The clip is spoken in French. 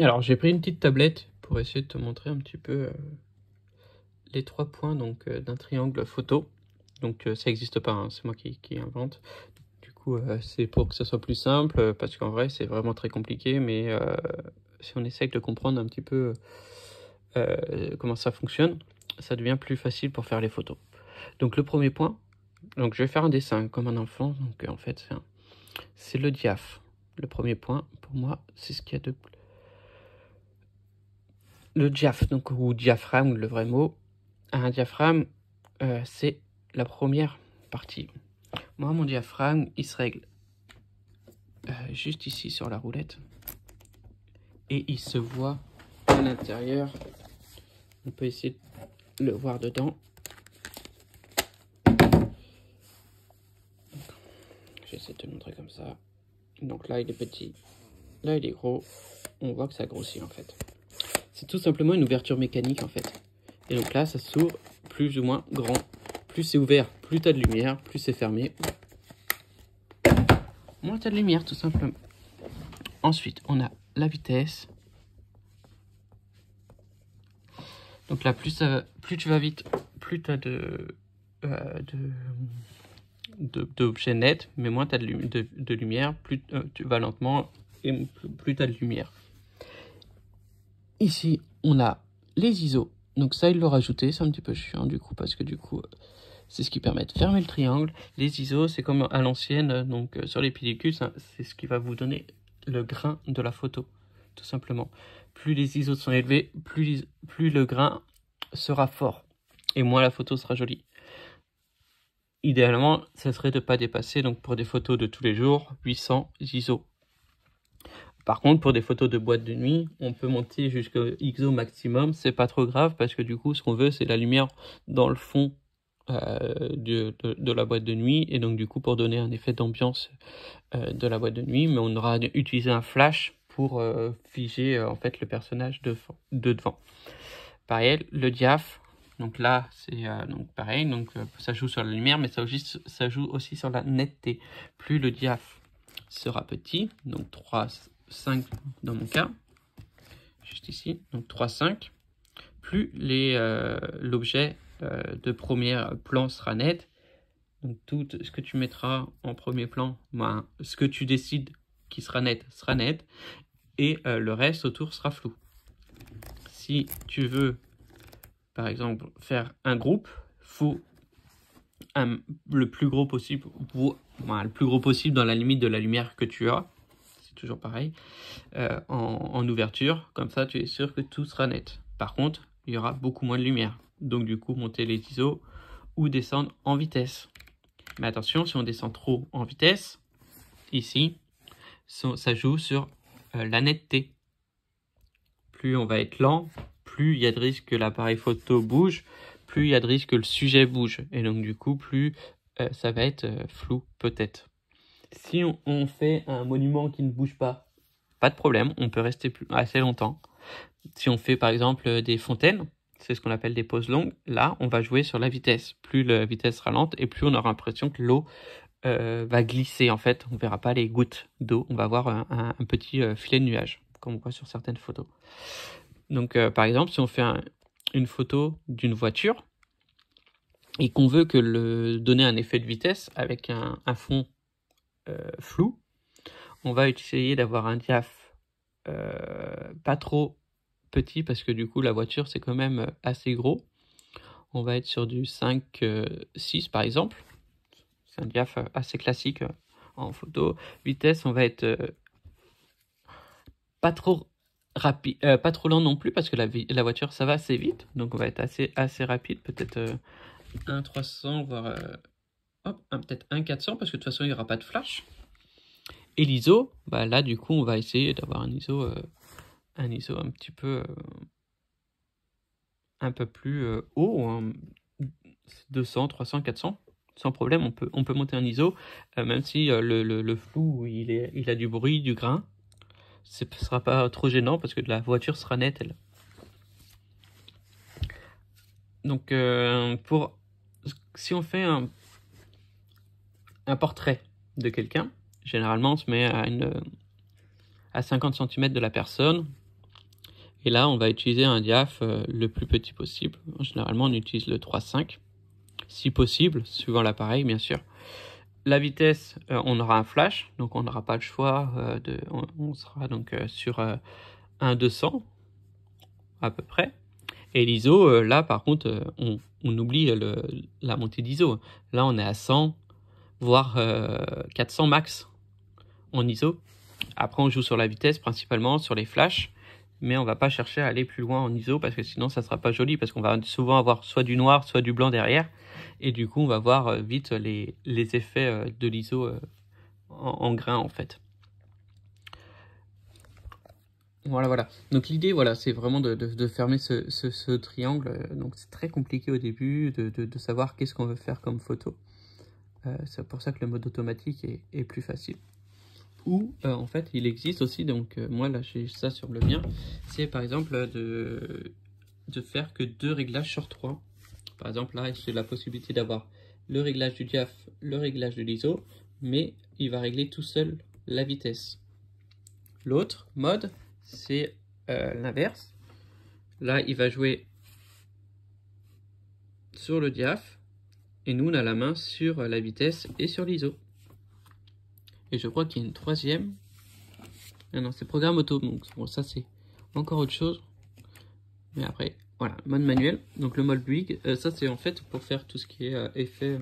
Alors j'ai pris une petite tablette pour essayer de te montrer un petit peu les 3 points d'un triangle photo. Donc ça n'existe pas, hein, c'est moi qui invente. Du coup c'est pour que ça soit plus simple, parce qu'en vrai c'est vraiment très compliqué, mais si on essaye de comprendre un petit peu comment ça fonctionne, ça devient plus facile pour faire les photos. Donc le premier point, donc je vais faire un dessin comme un enfant, donc en fait c'est le diaph. Le premier point pour moi c'est ce qu'il y a de plus. Le diaph, donc, ou diaphragme, le vrai mot. Un diaphragme, c'est la première partie. Moi, mon diaphragme, il se règle juste ici sur la roulette. Et il se voit à l'intérieur. On peut essayer de le voir dedans. J'essaie de te montrer comme ça. Donc là, il est petit. Là, il est gros. On voit que ça grossit, en fait. C'est tout simplement une ouverture mécanique, en fait. Et donc là, ça s'ouvre plus ou moins grand. Plus c'est ouvert, plus tu as de lumière. Plus c'est fermé, moins tu as de lumière, tout simplement. Ensuite, on a la vitesse. Donc là, plus tu vas vite, plus tu as d'objets nets, mais moins tu as de lumière. Plus tu vas lentement, et plus tu as de lumière. Ici, on a les ISO. Donc ça, il l'a rajouté. C'est un petit peu chiant, du coup, parce que du coup, c'est ce qui permet de fermer le triangle. Les ISO, c'est comme à l'ancienne. Donc sur les pellicules, c'est ce qui va vous donner le grain de la photo, tout simplement. Plus les ISO sont élevés, plus le grain sera fort et moins la photo sera jolie. Idéalement, ça serait de ne pas dépasser, donc pour des photos de tous les jours, 800 ISO. Par contre, pour des photos de boîte de nuit, on peut monter jusqu'au ISO maximum. C'est pas trop grave parce que du coup, ce qu'on veut, c'est la lumière dans le fond de la boîte de nuit, et donc du coup pour donner un effet d'ambiance de la boîte de nuit, mais on aura utilisé un flash pour figer en fait le personnage de devant. Pareil, le diaph, donc là c'est donc pareil, donc ça joue sur la lumière, mais ça joue aussi sur la netteté. Plus le diaph sera petit, donc 3, 5 dans mon cas, juste ici, donc 3, 5, plus l'objet de premier plan sera net. Donc tout ce que tu mettras en premier plan, ben, ce que tu décides qui sera net, et le reste autour sera flou. Si tu veux, par exemple, faire un groupe, faut le plus gros possible, le plus gros possible dans la limite de la lumière que tu as, c'est toujours pareil, en ouverture, comme ça tu es sûr que tout sera net. Par contre, il y aura beaucoup moins de lumière, donc du coup monter les ISO ou descendre en vitesse. Mais attention, si on descend trop en vitesse, ici, ça joue sur la netteté. Plus on va être lent, plus il y a de risque que l'appareil photo bouge, plus il y a de risque que le sujet bouge. Et donc du coup, plus ça va être flou peut-être. Si on fait un monument qui ne bouge pas, pas de problème, on peut rester assez longtemps. Si on fait par exemple des fontaines, c'est ce qu'on appelle des pauses longues, là on va jouer sur la vitesse. Plus la vitesse sera lente et plus on aura l'impression que l'eau va glisser en fait. On ne verra pas les gouttes d'eau, on va avoir un petit filet de nuages, comme on voit sur certaines photos. Donc par exemple, si on fait une photo d'une voiture et qu'on veut donner un effet de vitesse avec un fond flou, on va essayer d'avoir un diaph pas trop petit parce que du coup la voiture c'est quand même assez gros. On va être sur du 5-6 par exemple. C'est un diaph assez classique en photo. Vitesse, on va être pas trop rapide, pas trop lent non plus parce que la voiture ça va assez vite, donc on va être assez rapide, peut-être 1-300 voire peut-être 1-400 parce que de toute façon il n'y aura pas de flash. Et l'ISO, bah là du coup on va essayer d'avoir un ISO un petit peu un peu plus haut, hein, 200, 300, 400. Sans problème, on peut monter un ISO, même si le flou il a du bruit, du grain. Ce ne sera pas trop gênant parce que la voiture sera nette, elle. Donc si on fait un portrait de quelqu'un, généralement on se met à 50 cm de la personne, Et là, on va utiliser un diaph le plus petit possible. Généralement, on utilise le 3.5, si possible, suivant l'appareil, bien sûr. La vitesse, on aura un flash, donc on n'aura pas le choix. On sera donc sur un 200 à peu près. Et l'ISO, là, par contre, on oublie la montée d'ISO. Là, on est à 100, voire 400 max en ISO. Après, on joue sur la vitesse principalement, sur les flashs, mais on va pas chercher à aller plus loin en ISO parce que sinon ça sera pas joli, parce qu'on va souvent avoir soit du noir, soit du blanc derrière, et du coup on va voir vite les effets de l'ISO en grain en fait. Voilà. Donc l'idée, voilà, c'est vraiment de fermer ce triangle. Donc c'est très compliqué au début de savoir qu'est-ce qu'on veut faire comme photo. C'est pour ça que le mode automatique est plus facile. Ou en fait il existe aussi, donc moi là j'ai ça sur le mien, c'est par exemple de faire que 2 réglages sur 3. Par exemple là j'ai la possibilité d'avoir le réglage du diaph, le réglage de l'ISO, mais il va régler tout seul la vitesse. L'autre mode c'est l'inverse. Là il va jouer sur le diaph et nous on a la main sur la vitesse et sur l'ISO. Et je crois qu'il y a une troisième. Ah non, c'est programme auto, donc bon, ça c'est encore autre chose. Mais après, voilà, mode manuel. Donc le mode Bouygues, ça c'est en fait pour faire tout ce qui est effet